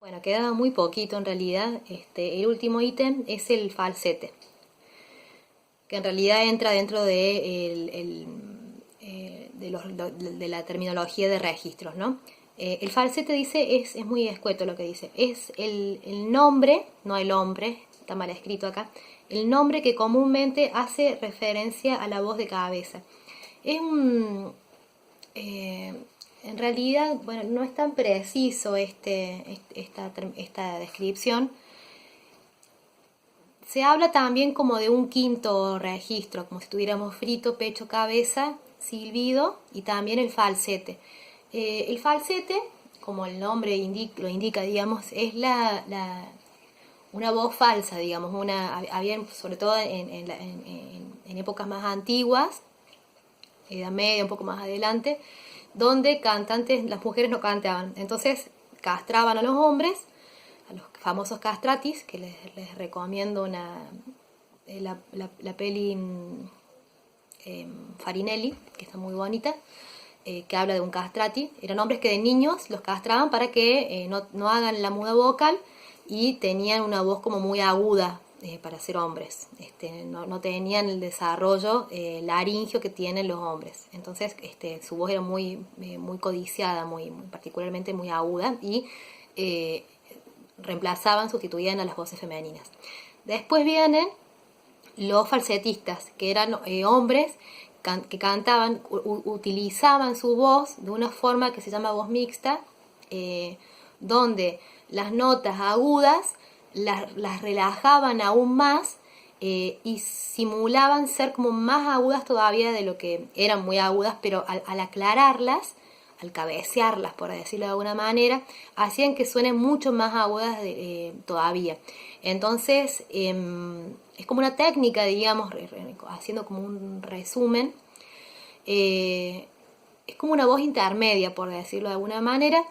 Bueno, queda muy poquito en realidad. El último ítem es el falsete, que en realidad entra dentro de la terminología de registros, ¿no? El falsete dice, es muy escueto lo que dice, es el nombre, no el hombre, está mal escrito acá, el nombre que comúnmente hace referencia a la voz de cabeza. Es un... en realidad, bueno, no es tan preciso esta descripción. Se habla también como de un quinto registro, como si tuviéramos frito, pecho, cabeza, silbido y también el falsete. El falsete, como el nombre lo indica, digamos, es una voz falsa, digamos, había sobre todo en épocas más antiguas, Edad Media, un poco más adelante, donde las mujeres no cantaban, entonces castraban a los hombres, a los famosos castratis, que les recomiendo la peli Farinelli, que está muy bonita, que habla de un castrati. Eran hombres que de niños los castraban para que no hagan la muda vocal y tenían una voz como muy aguda para ser hombres. No tenían el desarrollo laringio que tienen los hombres. Entonces su voz era muy codiciada, particularmente muy aguda y sustituían a las voces femeninas. Después vienen los falsetistas, que eran hombres que cantaban, utilizaban su voz de una forma que se llama voz mixta, donde las notas agudas las relajaban aún más y simulaban ser como más agudas todavía de lo que eran muy agudas, pero al aclararlas, al cabecearlas, por decirlo de alguna manera, hacían que suenen mucho más agudas todavía. Entonces, es como una técnica, digamos, haciendo como un resumen, es como una voz intermedia, por decirlo de alguna manera,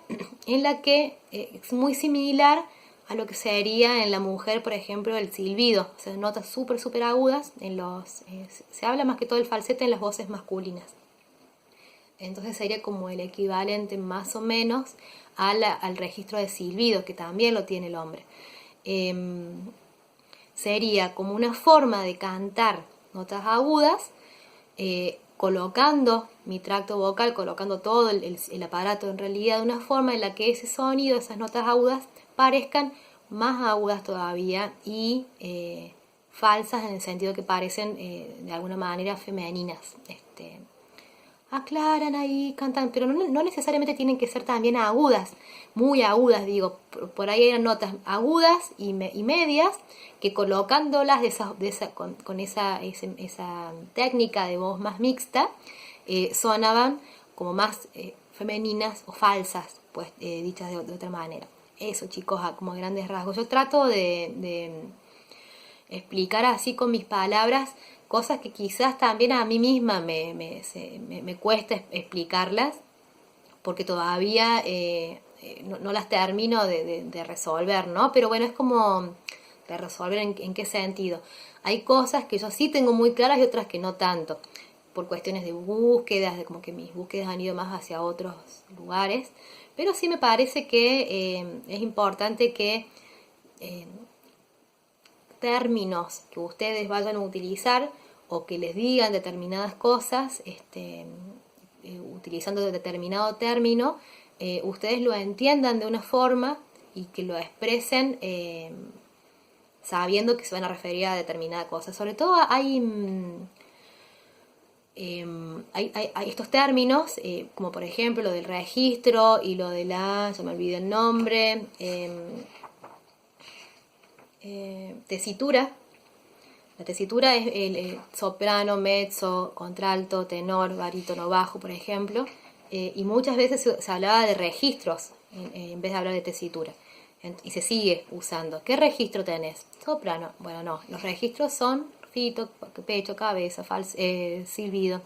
en la que es muy similar a lo que sería en la mujer, por ejemplo, el silbido, o sea, notas súper agudas, se habla más que todo el falsete en las voces masculinas. Entonces sería como el equivalente más o menos al registro de silbido, que también lo tiene el hombre. Sería como una forma de cantar notas agudas, colocando mi tracto vocal, colocando todo el aparato en realidad de una forma en la que ese sonido, esas notas agudas, parezcan más agudas todavía y falsas en el sentido que parecen de alguna manera femeninas. Aclaran ahí, cantan, pero no necesariamente tienen que ser también agudas, muy agudas, digo, por ahí eran notas agudas y medias, que colocándolas con esa técnica de voz más mixta, sonaban como más femeninas o falsas, pues dichas de otra manera. Eso, chicos, como grandes rasgos. Yo trato de explicar así con mis palabras cosas que quizás también a mí misma me cuesta explicarlas, porque todavía no las termino de resolver, ¿no? Pero bueno, es como de resolver en qué sentido. Hay cosas que yo sí tengo muy claras y otras que no tanto, por cuestiones de búsquedas, de como que mis búsquedas han ido más hacia otros lugares, pero sí me parece que es importante que términos que ustedes vayan a utilizar o que les digan determinadas cosas, utilizando determinado término, ustedes lo entiendan de una forma y que lo expresen sabiendo que se van a referir a determinada cosa. Sobre todo hay estos términos, como por ejemplo lo del registro y lo de ya me olvidé el nombre, tesitura. La tesitura es el soprano, mezzo, contralto, tenor, barítono, bajo, por ejemplo, y muchas veces se hablaba de registros en vez de hablar de tesitura, y se sigue usando. ¿Qué registro tenés? Soprano. Bueno, no, los registros son fito, pecho, cabeza, silbido.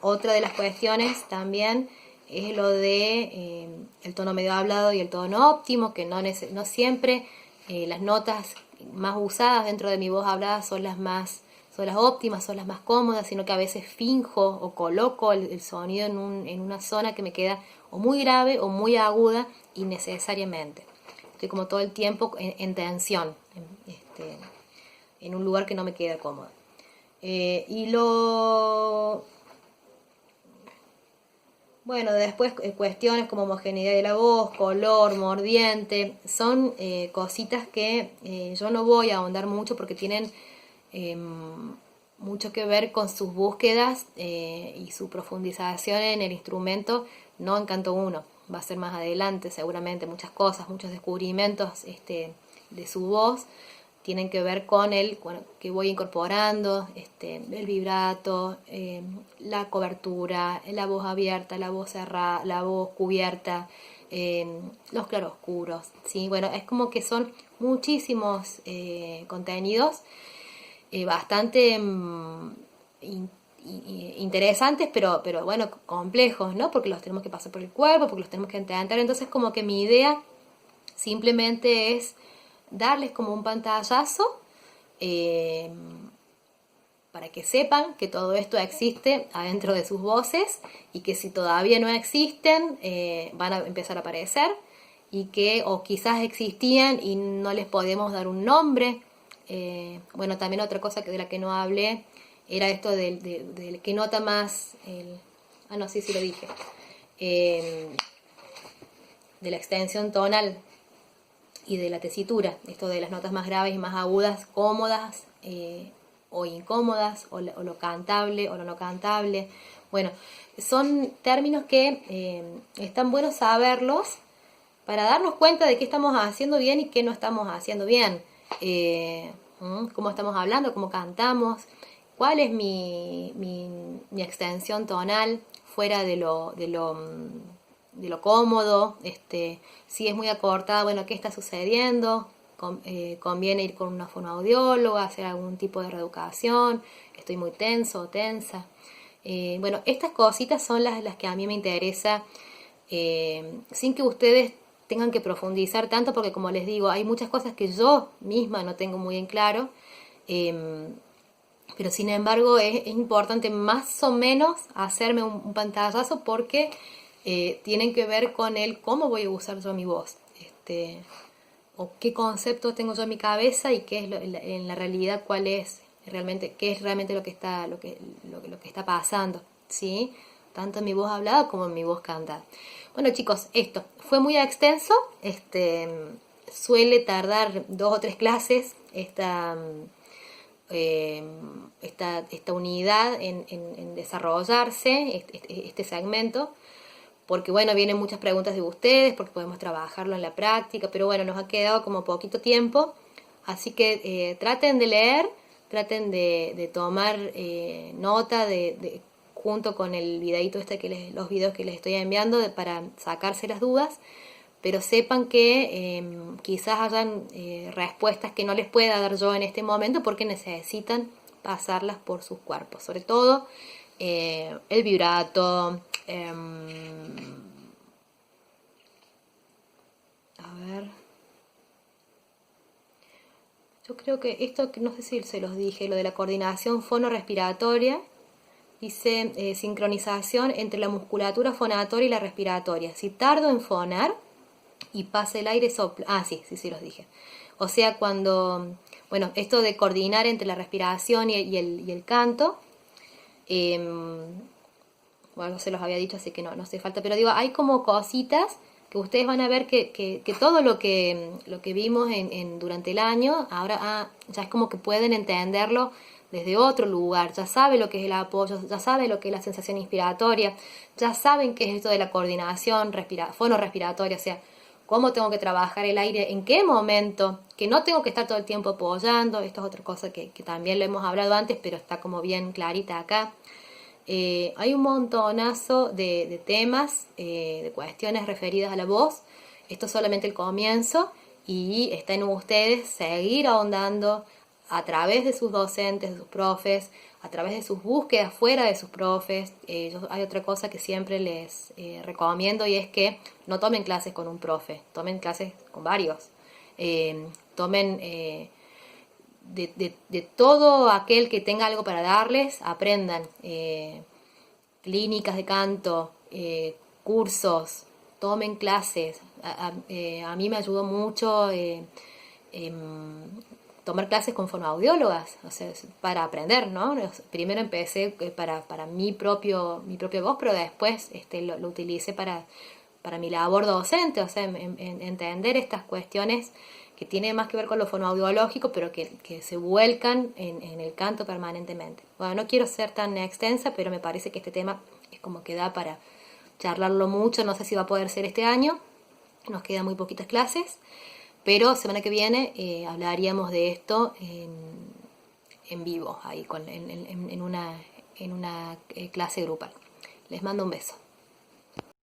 Otra de las cuestiones también es lo de el tono medio hablado y el tono óptimo, que no siempre las notas más usadas dentro de mi voz hablada son las óptimas, son las más cómodas, sino que a veces finjo o coloco el sonido en una zona que me queda o muy grave o muy aguda innecesariamente. Estoy como todo el tiempo en tensión, en un lugar que no me queda cómodo. Y lo... Bueno, después cuestiones como homogeneidad de la voz, color, mordiente, son cositas que yo no voy a ahondar mucho porque tienen mucho que ver con sus búsquedas y su profundización en el instrumento, no en canto 1. Va a ser más adelante seguramente muchas cosas, muchos descubrimientos de su voz tienen que ver con el que voy incorporando, el vibrato, la cobertura, la voz abierta, la voz cerrada, la voz cubierta, los claroscuros, ¿sí? Bueno, es como que son muchísimos contenidos bastante interesantes, pero bueno, complejos, ¿no? Porque los tenemos que pasar por el cuerpo, porque los tenemos que entender. Entonces, como que mi idea simplemente es darles como un pantallazo para que sepan que todo esto existe adentro de sus voces y que si todavía no existen van a empezar a aparecer y que o quizás existían y no les podemos dar un nombre. Bueno, también otra cosa de la que no hablé era esto del que nota más no sé si lo dije, de la extensión tonal y de la tesitura, esto de las notas más graves y más agudas, cómodas o incómodas, o lo cantable o lo no cantable. Bueno, son términos que están buenos saberlos para darnos cuenta de qué estamos haciendo bien y qué no estamos haciendo bien. Cómo estamos hablando, cómo cantamos, cuál es mi extensión tonal fuera de lo cómodo, si es muy acortada, bueno, qué está sucediendo, conviene ir con una fonoaudióloga, hacer algún tipo de reeducación, estoy muy tenso o tensa. Bueno, estas cositas son las que a mí me interesa, sin que ustedes tengan que profundizar tanto, porque como les digo, hay muchas cosas que yo misma no tengo muy en claro, pero sin embargo es importante más o menos hacerme un pantallazo porque tienen que ver con el cómo voy a usar yo mi voz, o qué conceptos tengo yo en mi cabeza y qué es en la realidad, cuál es realmente, qué es realmente lo que está pasando, ¿sí? Tanto en mi voz hablada como en mi voz cantada. Bueno, chicos, esto fue muy extenso, suele tardar 2 o 3 clases esta unidad en desarrollarse, este segmento, porque bueno, vienen muchas preguntas de ustedes, porque podemos trabajarlo en la práctica, pero bueno, nos ha quedado como poquito tiempo, así que traten de leer, traten de tomar nota junto con el videito los videos que les estoy enviando para sacarse las dudas, pero sepan que quizás hayan respuestas que no les pueda dar yo en este momento porque necesitan pasarlas por sus cuerpos, sobre todo el vibrato, a ver, yo creo que esto, no sé si se los dije, lo de la coordinación fonorrespiratoria, dice sincronización entre la musculatura fonatoria y la respiratoria. Si tardo en fonar y pasa el aire, sopla. Ah, sí, los dije. O sea, bueno, esto de coordinar entre la respiración y el canto, bueno, se los había dicho, así que no hace falta, pero digo, hay como cositas que ustedes van a ver que todo lo que vimos durante el año, ahora ya es como que pueden entenderlo desde otro lugar, ya saben lo que es el apoyo, ya saben lo que es la sensación inspiratoria, ya saben qué es esto de la coordinación fonorrespiratoria, o sea, cómo tengo que trabajar el aire, en qué momento, que no tengo que estar todo el tiempo apoyando, esto es otra cosa que también lo hemos hablado antes, pero está como bien clarita acá. Hay un montonazo de temas, de cuestiones referidas a la voz. Esto es solamente el comienzo y está en ustedes seguir ahondando a través de sus docentes, de sus profes, a través de sus búsquedas fuera de sus profes. Hay otra cosa que siempre les recomiendo y es que no tomen clases con un profe, tomen clases con varios. Tomen de todo aquel que tenga algo para darles, aprendan clínicas de canto, cursos, tomen clases. A mí me ayudó mucho tomar clases con fonoaudiólogas, o sea, para aprender, ¿no? Primero empecé para mi propio voz, pero después lo utilicé para mi labor docente, o sea, en entender estas cuestiones que tienen más que ver con lo fonoaudiológico, pero que se vuelcan en el canto permanentemente. Bueno, no quiero ser tan extensa, pero me parece que este tema es como que da para charlarlo mucho, no sé si va a poder ser este año, nos quedan muy poquitas clases, pero semana que viene hablaríamos de esto en vivo, ahí en una clase grupal. Les mando un beso.